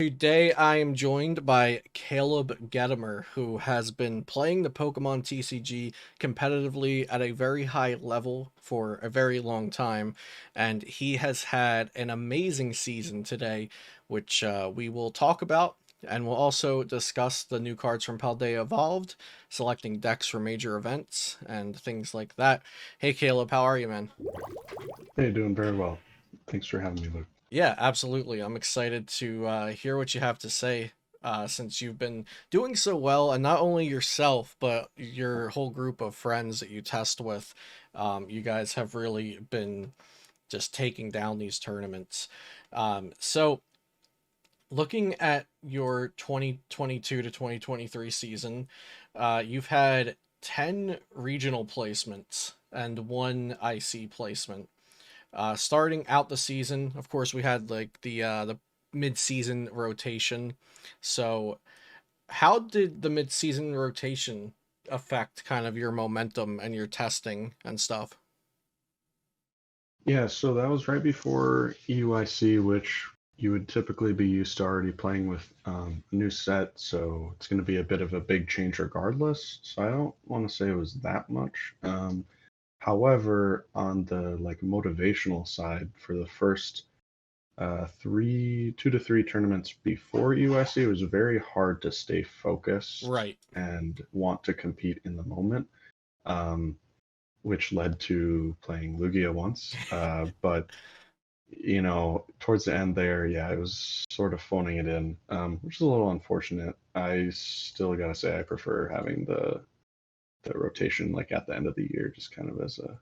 Today I am joined by Caleb Gedemer, who has been playing the Pokemon TCG competitively at a very high level for a very long time, and he has had an amazing season today, which we will talk about, and we'll also discuss the new cards from Paldea Evolved, selecting decks for major events, and things like that. Hey Caleb, how are you, man? Hey, doing very well. Thanks for having me, Luke. Yeah, absolutely. I'm excited to hear what you have to say since you've been doing so well, and not only yourself, but your whole group of friends that you test with. You guys have really been just taking down these tournaments. So, looking at your 2022 to 2023 season, you've had 10 regional placements and one IC placement. Starting out the season, of course, we had like the mid-season rotation. So, how did the mid-season rotation affect kind of your momentum and your testing and stuff? Yeah, so that was right before EUIC, which you would typically be used to already playing with a new set, so it's going to be a bit of a big change regardless. So I don't want to say it was that much. However, on the like motivational side, for the first 2 to 3 tournaments before EUIC, it was very hard to stay focused Right. and want to compete in the moment. Um, which led to playing Lugia once. But towards the end there, yeah, it was sort of phoning it in, which is a little unfortunate. I still gotta say I prefer having the rotation like at the end of the year, just kind of as a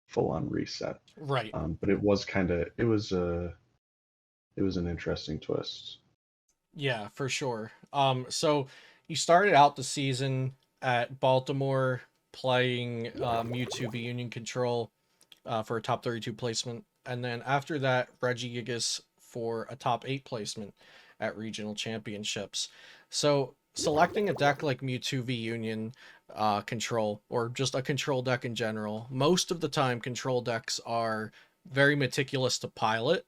full on reset. Right. But it was kind of it was an interesting twist. Yeah, for sure. So you started out the season at Baltimore playing Mewtwo v Union Control for a top 32 placement. And then after that, Regigigas for a top 8 placement at regional championships. So selecting a deck like Mewtwo v Union Control, or just a control deck in general, most of the time control decks are very meticulous to pilot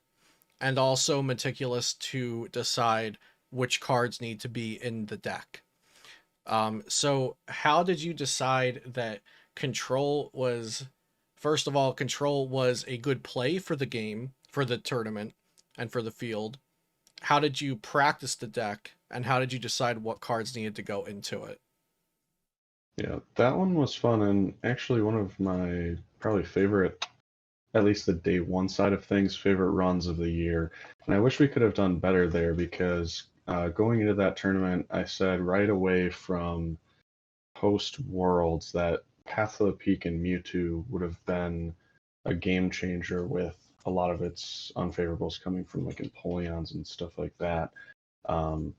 and also meticulous to decide which cards need to be in the deck. So how did you decide that control was, first of all, control was a good play for the game, for the tournament, and for the field? How did you practice the deck, and how did you decide what cards needed to go into it? Yeah, that one was fun and actually one of my probably favorite, at least the day one side of things, favorite runs of the year. And I wish we could have done better there because going into that tournament, I said right away from post Worlds that Path of the Peak and Mewtwo would have been a game changer with a lot of its unfavorables coming from like Empoleons and stuff like that. Um,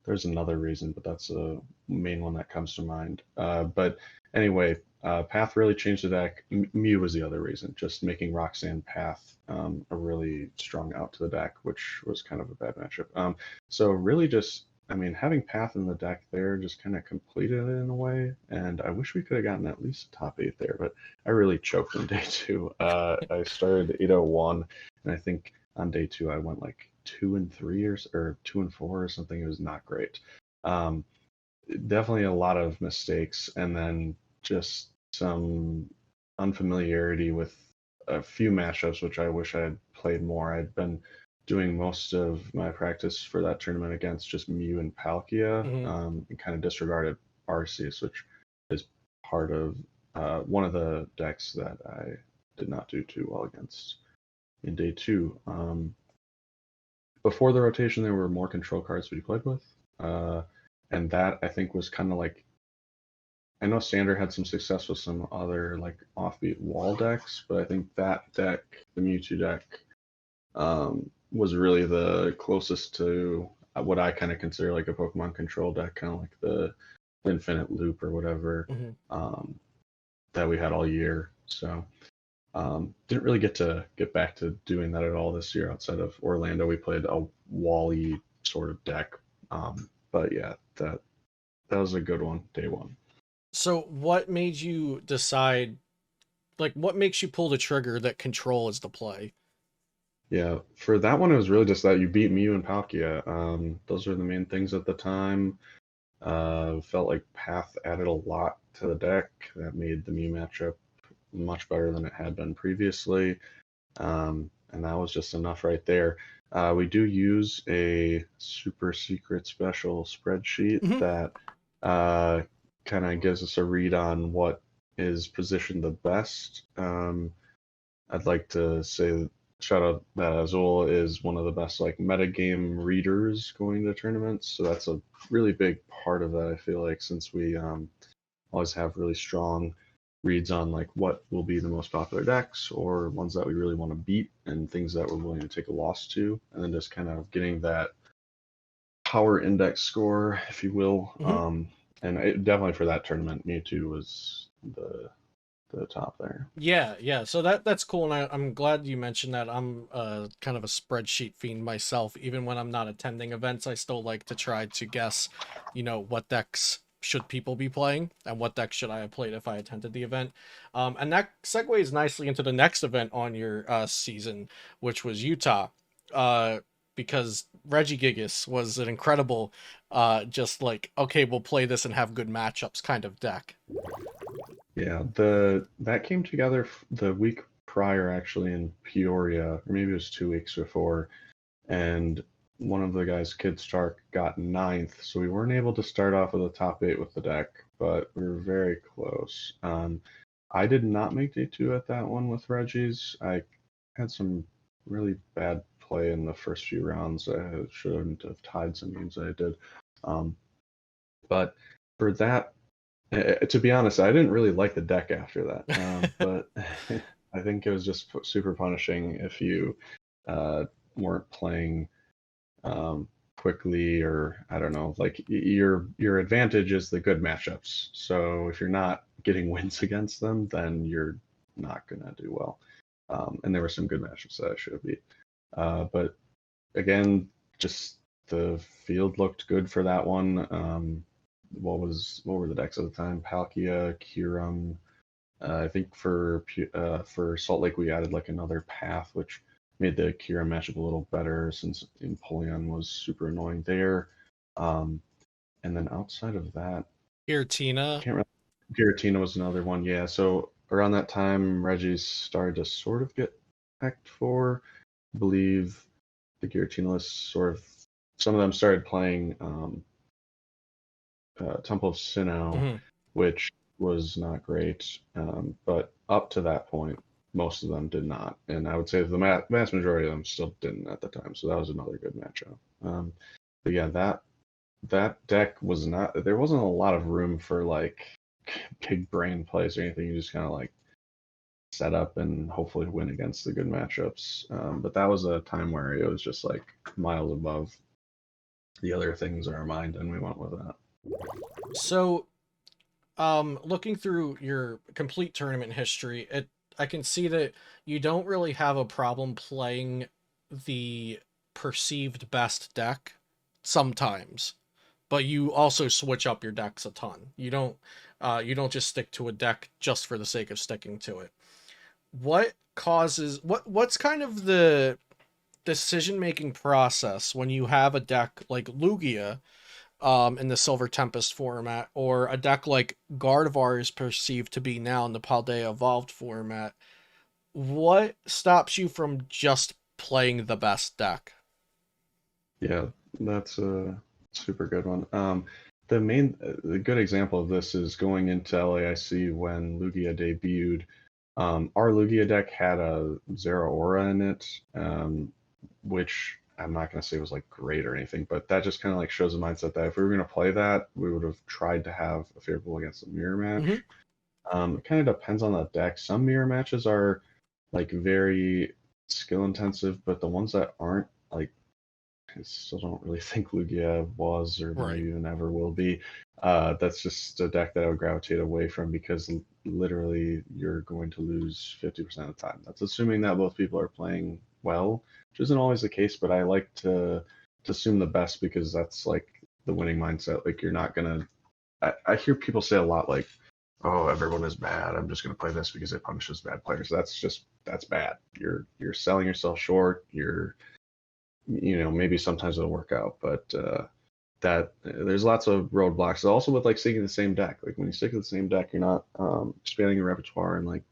there's another reason, but that's a main one that comes to mind. But anyway, Path really changed the deck. Mew was the other reason, just making Roxanne Path a really strong out to the deck, which was kind of a bad matchup. So really just, I mean, having Path in the deck there just kind of completed it in a way. And I wish we could have gotten at least top 8 there, but I really choked on day 2. I started 801, and I think on day 2 I went like 2-3 or 2-4 or something. It was not great. Um, Definitely a lot of mistakes, and then just some unfamiliarity with a few matchups, which I wish I had played more. I'd been doing most of my practice for that tournament against just Mew and Palkia, Mm-hmm. and kind of disregarded Arceus, which is part of one of the decks that I did not do too well against in day 2. Before the rotation, there were more control cards we played with, uh, and that I think was kind of like, I know Sander had some success with some other like offbeat wall decks, but I think that deck, the Mewtwo deck, was really the closest to what I kind of consider like a Pokemon control deck, kind of like the Infinite Loop or whatever, Mm-hmm. um, that we had all year. So didn't really get back to doing that at all this year. Outside of Orlando, we played a Wally sort of deck. But yeah, that was a good one, day one. So what made you decide, like, what makes you pull the trigger that control is the play? Yeah, for that one, it was really just that you beat Mew and Palkia. Those were the main things at the time. Felt like Path added a lot to the deck that made the Mew matchup much better than it had been previously. And that was just enough right there. We do use a super secret special spreadsheet Mhm. that kind of gives us a read on what is positioned the best. I'd like to say shout out that Azul is one of the best like metagame readers going to tournaments. So that's a really big part of that. I feel like since we always have really strong reads on like what will be the most popular decks or ones that we really want to beat and things that we're willing to take a loss to, and then just kind of getting that power index score, if you will. Mhm. And definitely for that tournament, Mewtwo was the top there. Yeah, yeah. So that's cool, and I'm glad you mentioned that. I'm kind of a spreadsheet fiend myself. Even when I'm not attending events, I still like to try to guess, what decks should people be playing and what decks should I have played if I attended the event. And that segues nicely into the next event on your season, which was Utah. Uh, because Regigigas was an incredible, just like, okay, we'll play this and have good matchups kind of deck. Yeah, the that came together the week prior actually in Peoria, or maybe it was 2 weeks before, and one of the guys, Kid Stark, got ninth, so we weren't able to start off with a top eight with the deck, but we were very close. I did not make day two at that one with Reggie's. I had some really bad play in the first few rounds. I shouldn't have tied some games that I did. Um, but for that, to be honest, I didn't really like the deck after that. But I think it was just super punishing if you weren't playing quickly, or I don't know, like your advantage is the good matchups. So if you're not getting wins against them, then you're not gonna do well. And there were some good matchups that I should have beat. But again, just the field looked good for that one. What were the decks at the time? Palkia, Kyurem. I think for Salt Lake we added like another path, which made the Kyurem matchup a little better since Empoleon was super annoying there. Um, and then outside of that, Giratina. can't remember. Giratina was another one. Yeah, so around that time, Reggie started to sort of get pecked for. I believe the Giratina list sort of some of them started playing Temple of Sinnoh, Mhm. which was not great. But up to that point, most of them did not, and I would say the vast majority of them still didn't at the time. So that was another good matchup. But yeah, that deck was not. There wasn't a lot of room for like big brain plays or anything. You just kind of like set up and hopefully win against the good matchups. But that was a time where it was just like miles above the other things in our mind, and we went with that. So, looking through your complete tournament history, I can see that you don't really have a problem playing the perceived best deck sometimes, but you also switch up your decks a ton. You don't just stick to a deck just for the sake of sticking to it. What's kind of the decision making process when you have a deck like Lugia in the Silver Tempest format, or a deck like Gardevoir is perceived to be now in the Paldea Evolved format? What stops you from just playing the best deck? Yeah, that's a super good one. The good example of this is going into LAIC when Lugia debuted. Our Lugia deck had a Zero Aura in it, which I'm not going to say was like great or anything, but that just kind of like shows the mindset that if we were going to play that, we would have tried to have a favorable against the mirror Hmm. match. It kind of depends on the deck. Some mirror matches are like very skill intensive, but the ones that aren't, like, I still don't really think Lugia was or maybe Right. even ever will be. That's just a deck that I would gravitate away from because literally you're going to lose 50% of the time. That's assuming that both people are playing well, which isn't always the case, but I like to assume the best because that's like the winning mindset. Like you're not gonna. I hear people say a lot like, oh, everyone is bad. I'm just going to play this because it punishes bad players. That's bad. You're selling yourself short. Maybe sometimes it'll work out, but that there's lots of roadblocks. Also with like sticking to the same deck. Like when you stick to the same deck, you're not expanding your repertoire and like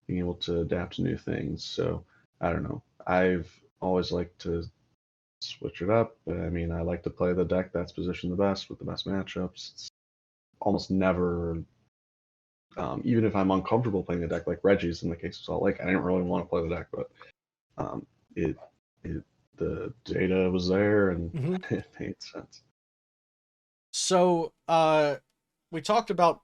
being able to adapt to new things. So I don't know. I've always liked to switch it up. I mean, I like to play the deck that's positioned the best with the best matchups. It's almost never, even if I'm uncomfortable playing the deck like Reggie's in the case of Salt Lake, I didn't really want to play the deck, but um, it, it the data was there and it made sense. So, we talked about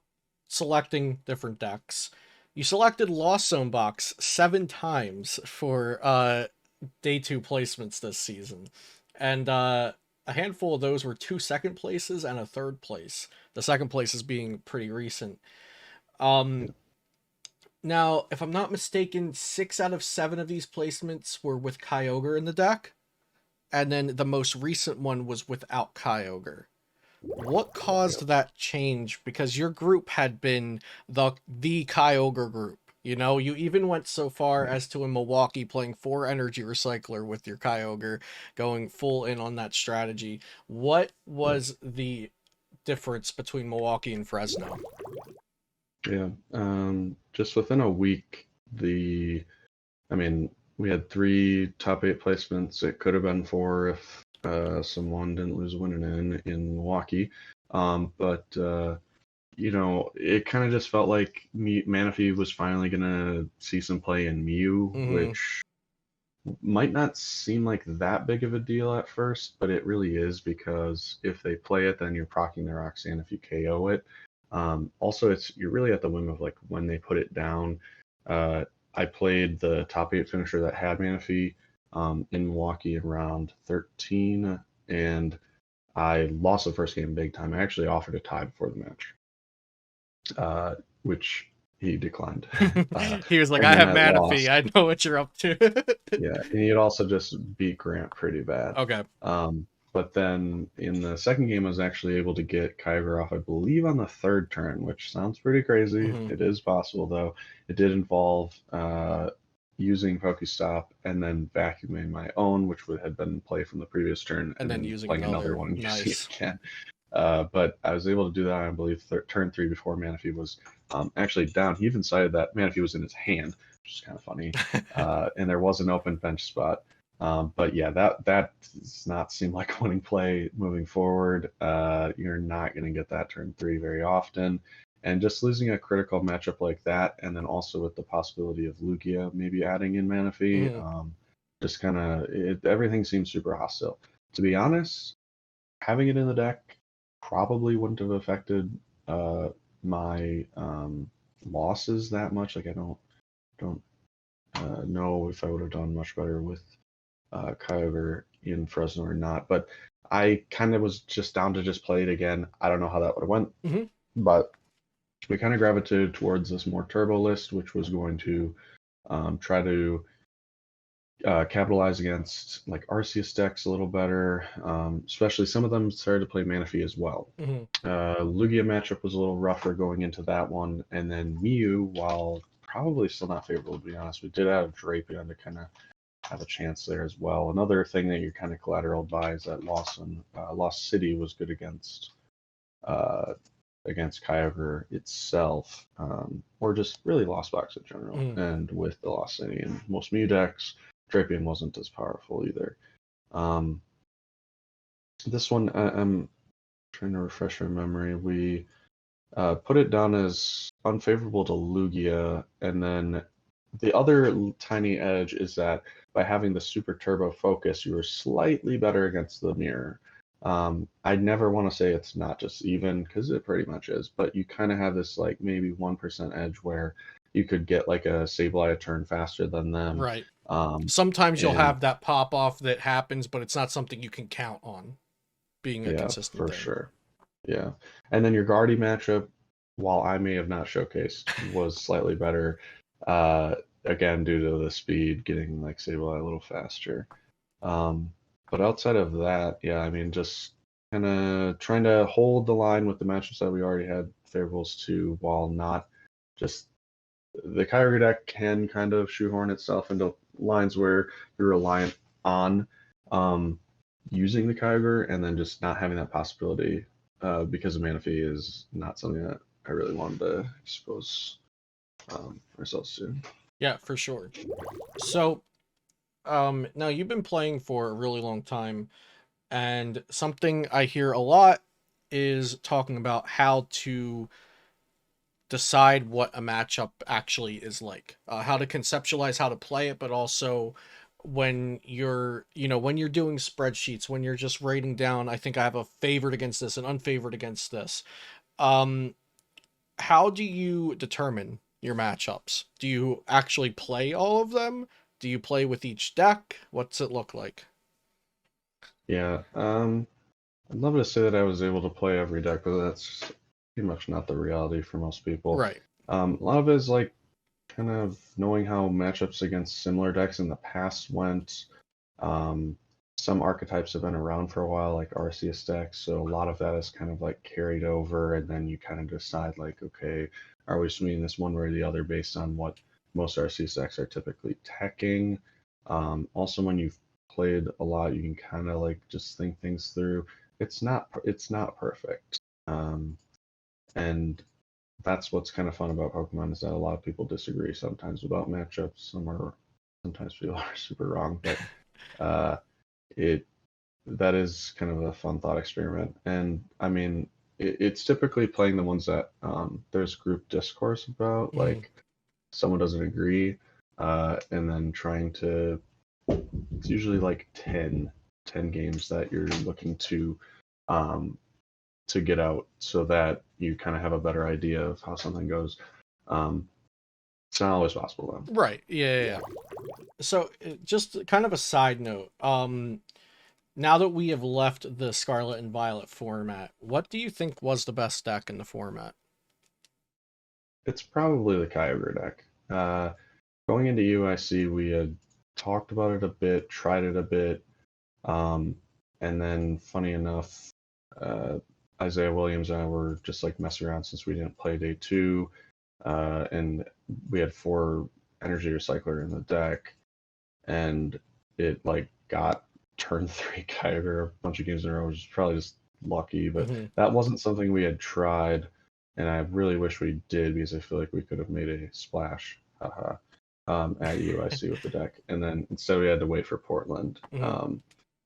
selecting different decks. You selected Lost Zone Box 7 times for day 2 placements this season. And a handful of those were 2 second places and a third place. The second places being pretty recent. Um, Now, if I'm not mistaken, 6 out of 7 of these placements were with Kyogre in the deck. And then the most recent one was without Kyogre. What caused that change? Because your group had been the Kyogre group. You know, you even went so far as to in Milwaukee playing 4 Energy Recycler with your Kyogre, going full in on that strategy. What was the difference between Milwaukee and Fresno? Yeah. Just within a week, I mean, we had 3 top 8 placements. It could have been 4 if someone didn't lose a win in Milwaukee. But it kind of just felt like Manaphy was finally gonna see some play in Mew, which might not seem like that big of a deal at first, but it really is because if they play it, then you're proccing their Roxanne if you KO it. Also, you're really at the whim of like when they put it down. I played the top 8 finisher that had Manaphy in Milwaukee in round 13, and I lost the first game big time. I actually offered a tie before the match, which he declined. He was like, And I then have I Manaphy. lost. I know what you're up to. Yeah, and he had also just beat Grant pretty bad. Okay. But then in the second game, I was actually able to get Kyber off, I believe, on the 3rd turn, which sounds pretty crazy. It is possible, though. It did involve using Pokestop and then vacuuming my own, which had been in play from the previous turn, And then then using playing another another. one and using Nice. it again. But I was able to do that, I believe, turn 3 before Manaphy was actually down. He even cited that Manaphy was in his hand, which is kind of funny. And there was an open bench spot. But yeah, that does not seem like a winning play moving forward. You're not going to get that turn 3 very often. And just losing a critical matchup like that, and then also with the possibility of Lugia maybe adding in Manaphy, just kind of everything seems super hostile. To be honest, having it in the deck probably wouldn't have affected my losses that much. Like I don't know if I would have done much better with Kyogre in Fresno or not. But I kind of was just down to just play it again. I don't know how that would have went, but we kind of gravitated towards this more turbo list, which was going to try to capitalize against like Arceus decks a little better. Especially some of them started to play Manaphy as well. Lugia matchup was a little rougher going into that one, and then Mew, while probably still not favorable to be honest, we did have Drapion to kind of have a chance there as well. Another thing that you're kind of collateral by is that Lost City was good uh, against Kyogre itself, or just really Lost Box in general. And with the Lost City and most Mew decks, Drapion wasn't as powerful either. This one, I'm trying to refresh my memory. We put it down as unfavorable to Lugia, and then the other tiny edge is that by having the super turbo focus, you were slightly better against the mirror. I never want to say it's not just even because it pretty much is, but you kind of have this like maybe 1% edge where you could get like a Sableye turn faster than them. Right. Sometimes you'll have that pop off that happens, but it's not something you can count on being a consistent for thing. sure. Yeah. And then your Guardy matchup, while I may have not showcased, was slightly better. Again, due to the speed, getting like Sableye a little faster. But outside of that, yeah, I mean, just kind of trying to hold the line with the matchups that we already had favorables to, while not just the Kyogre deck can kind of shoehorn itself into lines where you're reliant on using the Kyogre and then just not having that possibility because of mana fee is not something that I really wanted to expose ourselves to. Yeah, for sure. So, now you've been playing for a really long time, and something I hear a lot is talking about how to decide what a matchup actually is like, how to conceptualize how to play it, but also when you're, when you're doing spreadsheets, when you're just writing down, I think I have a favored against this and unfavored against this. How do you determine your matchups? Do you actually play all of them? Do you play with each deck? What's it look like? Yeah, I'd love to say that I was able to play every deck, but that's pretty much not the reality for most people. Right. A lot of it is like kind of knowing how matchups against similar decks in the past went. Um, some archetypes have been around for a while, like Arceus decks, so a lot of that is kind of like carried over, and then you kind of decide like, okay, are we swinging this one way or the other based on what most Arceus decks are typically teching. Also, when you've played a lot, you can kind of like just think things through. It's not perfect, and that's what's kind of fun about Pokemon is that a lot of people disagree sometimes about matchups. Sometimes people are super wrong, but uh, it that is kind of a fun thought experiment. And I mean, it's typically playing the ones that there's group discourse about, Mhm. like someone doesn't agree, and then trying to. It's usually like 10 games that you're looking um, to get out so that you kind of have a better idea of how something goes. Um, it's not always possible though. Right. Yeah, yeah, yeah. So, just kind of a side note. Now that we have left the Scarlet and Violet format, what do you think was the best deck in the format? It's probably the Kyogre deck. Going into UIC, we had talked about it a bit, tried it a bit, and then funny enough, uh, Isaiah Williams and I were just like messing around since we didn't play day two, and we had 4 energy recycler in the deck, and it like got turn 3 Kyogre a bunch of games in a row, which is probably just lucky, but Hmm. that wasn't something we had tried, and I really wish we did because I feel like we could have made a splash, at UIC with the deck, and then instead we had to wait for Portland. Hmm.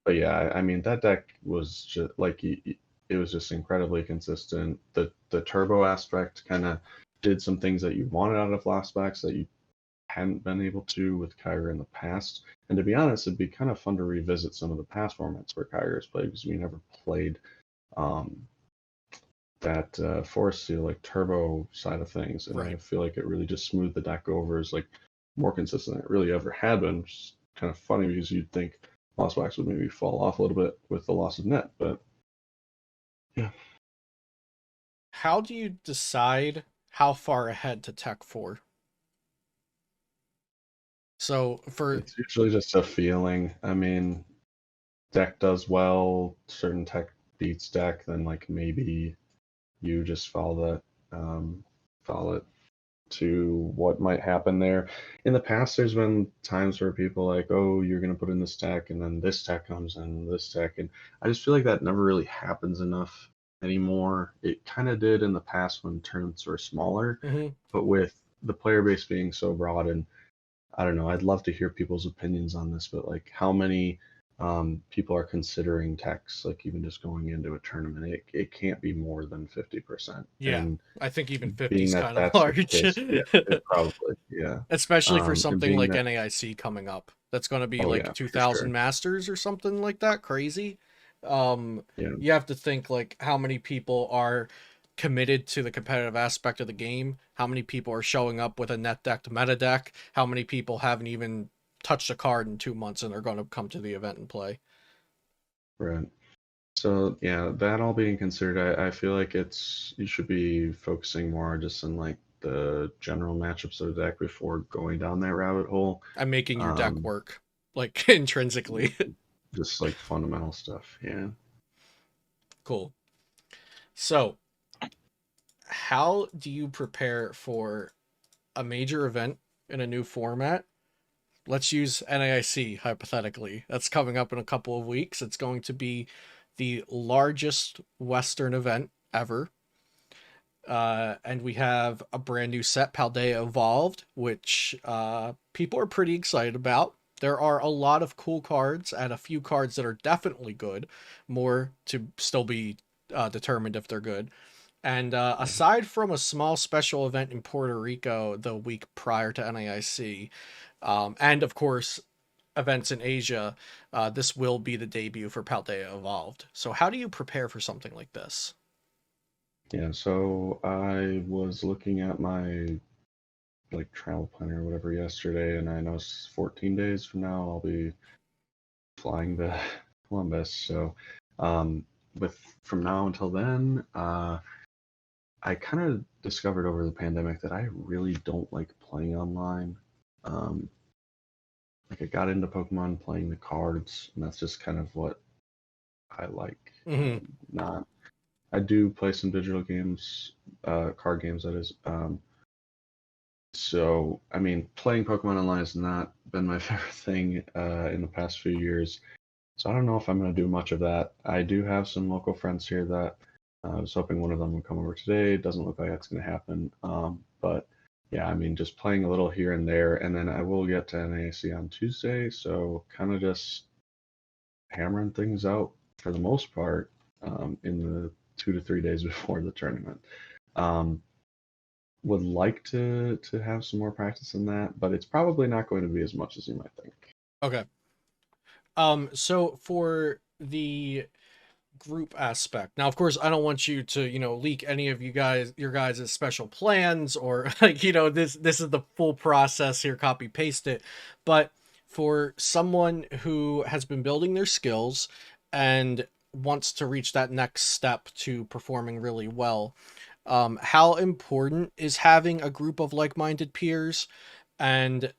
But yeah, I mean that deck was just like it was just incredibly consistent. The turbo aspect kind of did some things that you wanted out of flashbacks that you hadn't been able to with Kyra in the past. And to be honest, it'd be kind of fun to revisit some of the past formats where Kyra has played because we never played um, that Forest Seal like turbo side of things, and I Right. feel like it really just smoothed the deck over as like more consistent than it really ever had been. Which is kind of funny because you'd think Lost Wax would maybe fall off a little bit with the loss of net, but yeah, How do you decide how far ahead to tech for? So for it's usually just a feeling. I mean, deck does well, certain tech beats deck, then like maybe you just follow it to what might happen there. In the past, there's been times where people like, oh, you're gonna put in this tech, and then this tech comes in, this tech, and I just feel like that never really happens enough anymore. It kind of did in the past when tournaments were smaller, Mhm. but with the player base being so broad, and I don't know, I'd love to hear people's opinions on this, but like how many people are considering techs, like even just going into a tournament, it can't be more than 50%. Yeah, And I think even 50 being is that kind of that's the large. case, yeah, it probably, yeah. Especially for And something being like that, NAIC coming up. That's going to be oh like yeah, for 2000 sure, masters or something like that. Crazy. Um, yeah, you have to think like how many people are committed to the competitive aspect of the game, how many people are showing up with a net decked meta deck, how many people haven't even touched a card in 2 months and they're going to come to the event and play. right. So yeah, that all being considered, I feel like you should be focusing more just on like the general matchups of the deck before going down that rabbit hole. I'm making your deck Um, work like intrinsically. just like fundamental stuff, yeah. Cool. So, how do you prepare for a major event in a new format? Let's use NAIC hypothetically. That's coming up in a couple of weeks. It's going to be the largest Western event ever. And we have a brand new set, Paldea Evolved, which people are pretty excited about. There are a lot of cool cards and a few cards that are definitely good, more to still be determined if they're good. And aside from a small special event in Puerto Rico the week prior to NAIC, and of course events in Asia, this will be the debut for Paldea Evolved. So how do you prepare for something like this? Yeah, so I was looking at my like travel planner or whatever yesterday, and I know it's 14 days from now I'll be flying to Columbus. So, um, with from now until then, I kind of discovered over the pandemic that I really don't like playing online. Um, like I got into Pokemon playing the cards, and that's just kind of what I like. Hmm. Not, I do play some digital games, card games that is. So I mean, playing Pokemon online has not been my favorite thing in the past few years. So I don't know if I'm going to do much of that. I do have some local friends here that I was hoping one of them would come over today. It doesn't look like that's going to happen. But yeah, I mean, just playing a little here and there. And then I will get to NAC on Tuesday. So kind of just hammering things out for the most part in the 2 to 3 days before the tournament. Um, would like to have some more practice in that, but it's probably not going to be as much as you might think. Okay. So for the group aspect. Now, of course, I don't want you to, leak any of your guys' special plans or like, this is the full process here, copy paste it. But for someone who has been building their skills and wants to reach that next step to performing really well, how important is having a group of like-minded peers, and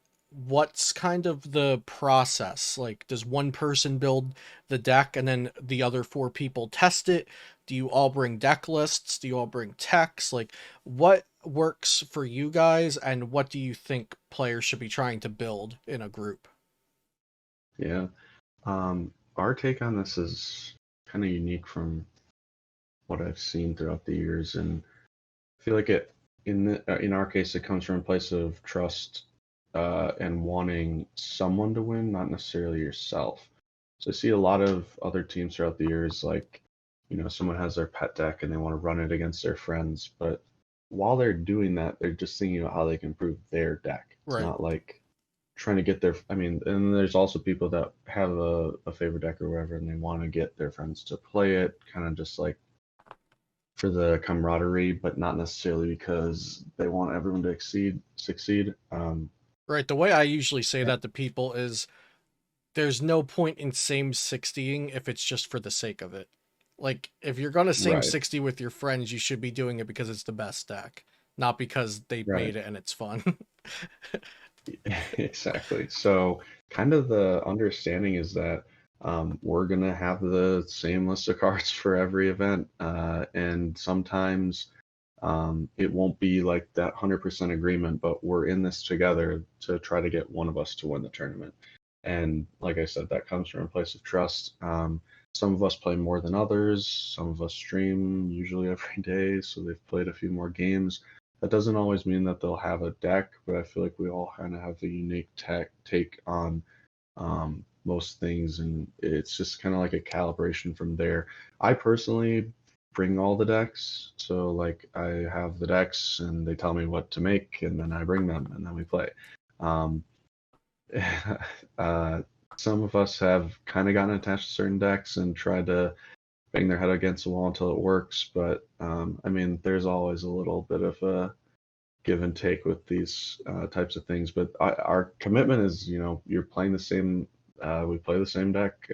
what's kind of the process? Like, does one person build the deck and then the other four people test it? Do you all bring deck lists? Do you all bring techs? Like, what works for you guys, and what do you think players should be trying to build in a group? Yeah. Our take on this is kind of unique from what I've seen throughout the years, and I feel like in our case it comes from a place of trust and wanting someone to win, not necessarily yourself. So I see a lot of other teams throughout the years, like someone has their pet deck and they want to run it against their friends, but while they're doing that, they're just thinking about how they can improve their deck. It's Right. not like trying to get their. I mean, and there's also people that have a favorite deck or whatever, and they want to get their friends to play it, kind of just like for the camaraderie, but not necessarily because they want everyone to succeed. Right. The way I usually say Yeah, that to people is there's no point in same 60ing if it's just for the sake of it. Like, if you're gonna same right, 60 with your friends, you should be doing it because it's the best deck, not because they right, made it and it's fun. exactly. So, kind of the understanding is that we're gonna have the same list of cards for every event, and sometimes it won't be like that 100% agreement, but we're in this together to try to get one of us to win the tournament. And like I said, that comes from a place of trust. Some of us play more than others. Some of us stream usually every day, so they've played a few more games. That doesn't always mean that they'll have a deck, but I feel like we all kind of have a unique take on most things, and it's just kind of like a calibration from there. I personally bring all the decks, so like I have the decks, and they tell me what to make, and then I bring them, and then we play. Um, uh, some of us have kind of gotten attached to certain decks and tried to bang their head against the wall until it works, but I mean, there's always a little bit of a give and take with these types of things. But our commitment is, you're playing the same. We play the same deck,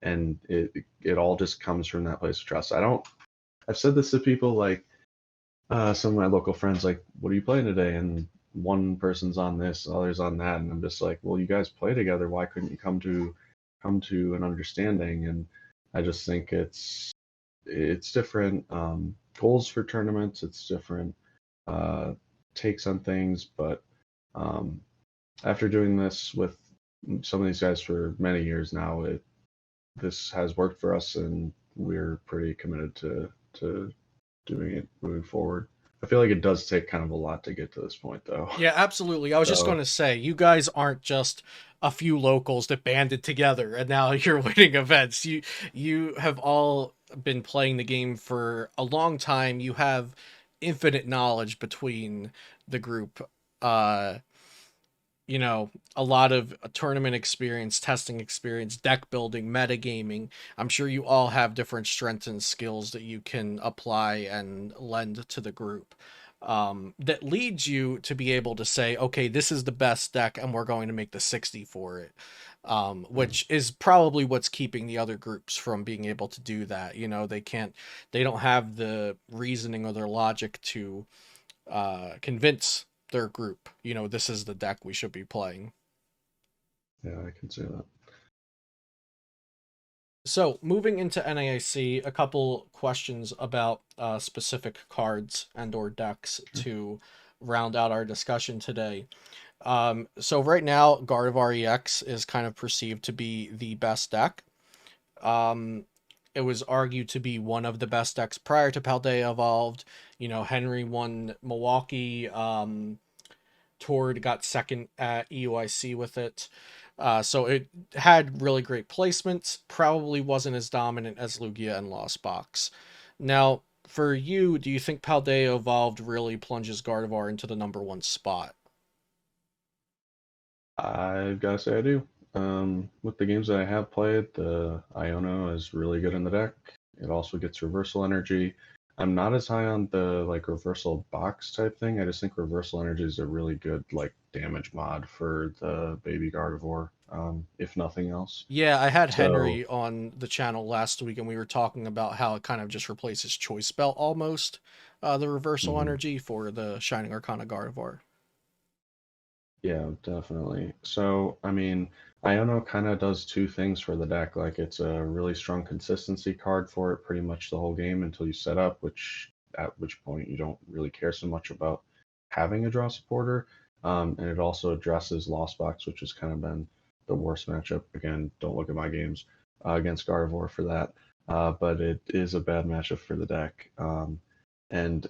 and it all just comes from that place of trust. I don't. I've said this to people like some of my local friends, like, "What are you playing today?" And one person's on this, the other's on that, and I'm just like, "Well, you guys play together. Why couldn't you come to an understanding?" And I just think it's different. goals for tournaments. It's different takes on things, but after doing this with some of these guys for many years now, this has worked for us, and we're pretty committed to doing it moving forward. I feel like it does take kind of a lot to get to this point, though. Yeah, absolutely. I was just So going to say, you guys aren't just a few locals that banded together and now you're winning events. You have all been playing the game for a long time. You have infinite knowledge between the group. Uh, a lot of tournament experience, testing experience, deck building, metagaming. I'm sure you all have different strengths and skills that you can apply and lend to the group. That leads you to be able to say, okay, this is the best deck, and we're going to make the 60 for it. Which is probably what's keeping the other groups from being able to do that. They don't have the reasoning or their logic to convince their group, this is the deck we should be playing. yeah, I can see that. So moving into NAIC, a couple questions about specific cards and or decks to round out our discussion today. So right now, Gardevoir X is kind of perceived to be the best deck. It was argued to be one of the best decks prior to Paldea Evolved. Henry won Milwaukee. Tord got second at EUIC with it. So it had really great placements. Probably wasn't as dominant as Lugia and Lost Box. Now, for you, do you think Paldea Evolved really plunges Gardevoir into the #1 spot? I've got to say I do. With the games that I have played, the Iono is really good in the deck. It also gets reversal energy. I'm not as high on the like reversal box type thing. I just think reversal energy is a really good like damage mod for the baby Gardevoir, if nothing else. Yeah, I had So Henry on the channel last week, and we were talking about how it kind of just replaces Choice Belt almost, the reversal mhm. energy for the Shining Arcana Gardevoir. Yeah, definitely. So, I mean, Iono kind of does two things for the deck. Like, it's a really strong consistency card for it pretty much the whole game until you set up, at which point you don't really care so much about having a draw supporter. And it also addresses Lost Box, which has kind of been the worst matchup. Again, don't look at my games against Gardevoir for that. But it is a bad matchup for the deck. And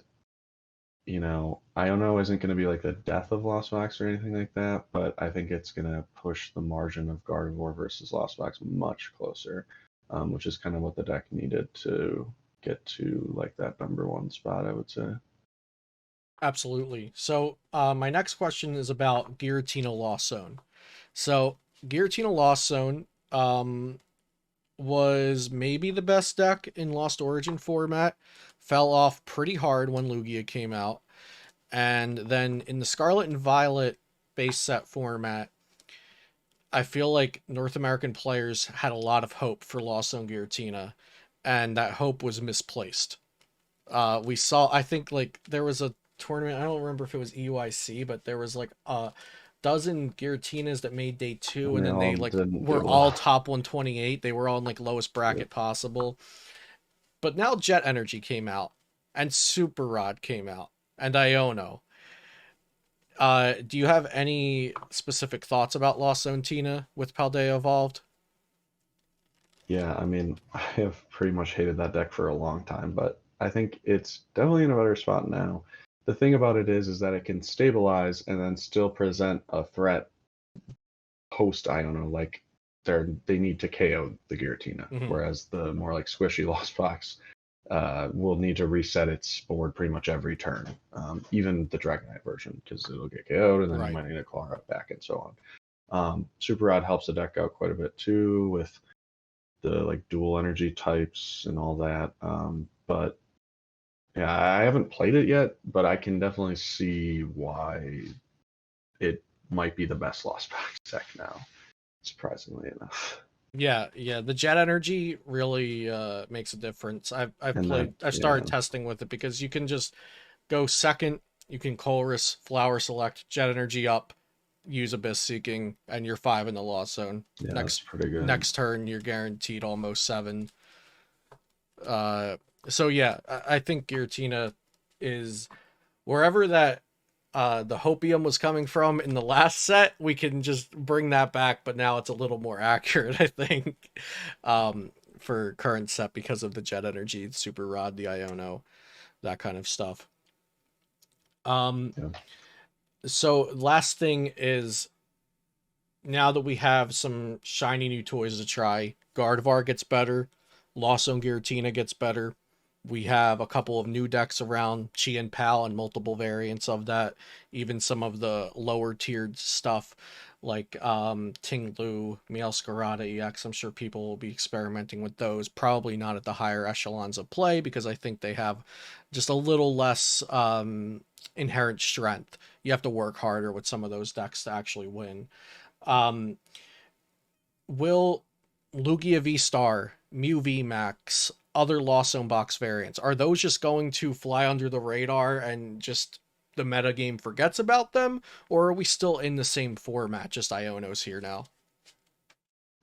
Iono isn't going to be like the death of Lost Box or anything like that, but I think it's going to push the margin of Gardevoir versus Lost Box much closer, which is kind of what the deck needed to get to like that #1 spot, I would say. Absolutely. So, my next question is about Giratina Lost Zone. So, Giratina Lost Zone was maybe the best deck in Lost Origin format. Fell off pretty hard when Lugia came out. And then in the Scarlet and Violet base set format, I feel like North American players had a lot of hope for Lost Zone Giratina, and that hope was misplaced. We saw, I think, like, there was a tournament, I don't remember if it was EUIC, but there was like a dozen Giratinas that made day 2, And and they then they all like didn't were do all well. top 128. They were all in like lowest bracket possible. But now Jet Energy came out, and Super Rod came out, and Iono. Do you have any specific thoughts about Lost Zone Tina with Paldea Evolved? Yeah, I mean, I have pretty much hated that deck for a long time, but I think it's definitely in a better spot now. The thing about it is that it can stabilize and then still present a threat post Iono, like they need to KO the Giratina, Hmm. whereas the more like squishy Lost Box will need to reset its board pretty much every turn, even the Dragonite version, because it'll get KO'd and then you Right. might need to claw it back and so on. Super Rod helps the deck out quite a bit too with the like dual energy types and all that. But yeah, I haven't played it yet, but I can definitely see why it might be the best Lost Box deck now, surprisingly enough. Yeah. The Jet Energy really makes a difference. And that, I've yeah, started testing with it because you can just go second, you can Colress, Flower Select, Jet Energy up, use Abyss Seeking, and you're 5 in the Lost Zone. yeah, that's Next pretty good. next turn you're guaranteed almost 7. So yeah, I think Giratina is wherever that the hopium was coming from in the last set, we can just bring that back, but now it's a little more accurate, I think, for current set because of the jet energy, the super rod, the Iono, that kind of stuff. Um, Yeah. so last thing is now that we have some shiny new toys to try, Gardevoir gets better, Lost Zone Giratina gets better. We have a couple of new decks around, Chi and Pal, and multiple variants of that. Even some of the lower tiered stuff like Ting Lu, Meowscarada EX. I'm sure people will be experimenting with those. Probably not at the higher echelons of play because I think they have just a little less inherent strength. You have to work harder with some of those decks to actually win. Um, will Lugia V Star, Mew V Max, other Lost Zone box variants, are those just going to fly under the radar and just the meta game forgets about them? Or are we still in the same format, just Iono's here now?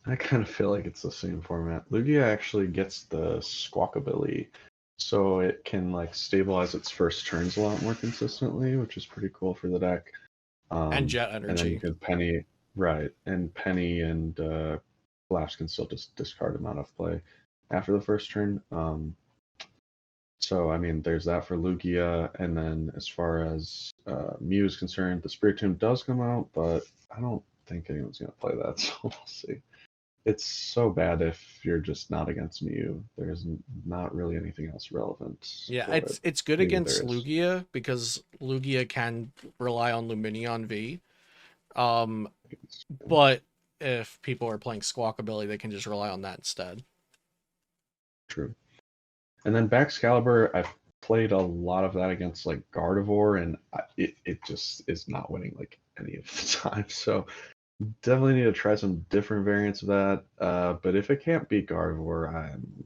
I kind of feel like it's the same format. Lugia actually gets the squawkabilly, so it can like stabilize its first turns a lot more consistently, which is pretty cool for the deck. And Jet And then you Energy. could Penny, right, and Penny and Flash can still just discard them out of play after the first turn. So I mean, there's that for Lugia, and then as far as Mew is concerned, the Spirit Tomb does come out, but I don't think anyone's gonna play that, so we'll see. It's so bad if you're just not against Mew. There's not really anything else relevant Yeah, for it. it's good Maybe against there is. Lugia because Lugia can rely on Luminion V. Um, It's but if people are playing Squawkabilly, they can just rely on that instead. true. And then Baxcalibur, I've played a lot of that against like Gardevoir, and it just is not winning like any of the time. So definitely need to try some different variants of that. But if it can't beat Gardevoir, I'm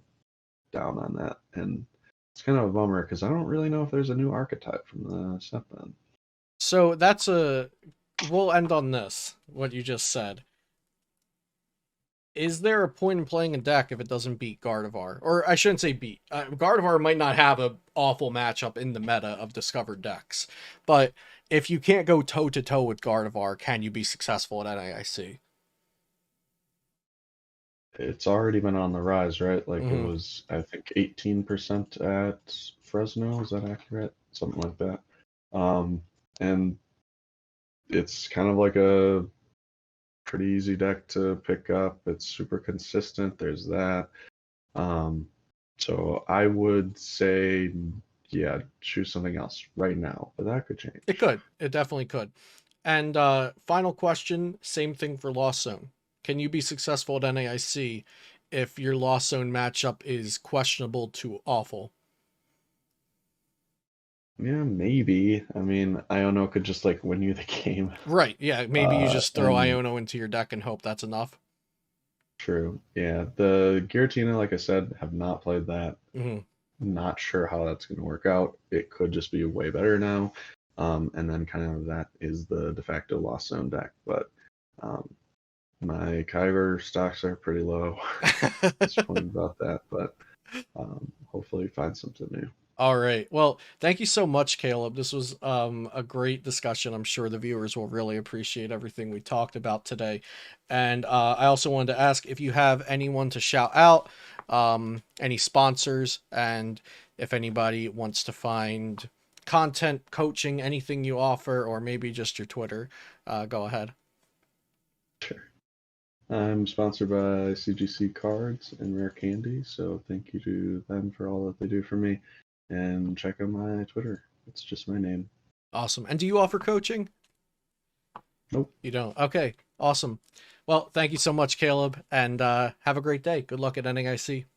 down on that. And it's kind of a bummer because I don't really know if there's a new archetype from the set then. So that's a we'll end on this, what you just said. Is there a point in playing a deck if it doesn't beat Gardevoir? Or I shouldn't say beat. Gardevoir might not have a awful matchup in the meta of discovered decks, but if you can't go toe to toe with Gardevoir, can you be successful at NAIC? It's already been on the rise, right? Like it Mm-hmm. was, I think, 18% at Fresno. Is that accurate? Something like that. And it's kind of like a pretty easy deck to pick up. It's super consistent. There's that. Um, so I would say, yeah, choose something else right now, but that could It change. could. It definitely could. And final question, same thing for Lost Zone. Can you be successful at NAIC if your Lost Zone matchup is questionable to awful? Yeah, maybe. I mean, Iono could just like win you the game. Right. Yeah. Maybe you just throw And Iono into your deck and hope that's enough. true. Yeah, the Giratina, like I said, have not played that. Hmm. Not sure how that's going to work out. It could just be way better now. And then kind of that is the de facto Lost Zone deck. But um, my Kyber stocks are pretty low. Disappointed about that, but hopefully find something new. All right. Well, thank you so much, Caleb. This was a great discussion. I'm sure the viewers will really appreciate everything we talked about today. And I also wanted to ask if you have anyone to shout out, any sponsors, and if anybody wants to find content, coaching, anything you offer, or maybe just your Twitter, go ahead. Sure. I'm sponsored by CGC Cards and Rare Candy, so thank you to them for all that they do for me. And check out my Twitter. It's just my name. Awesome. And do you offer coaching? Nope. You don't. Okay. Awesome. Well, thank you so much, Caleb, and have a great day. Good luck at NAIC.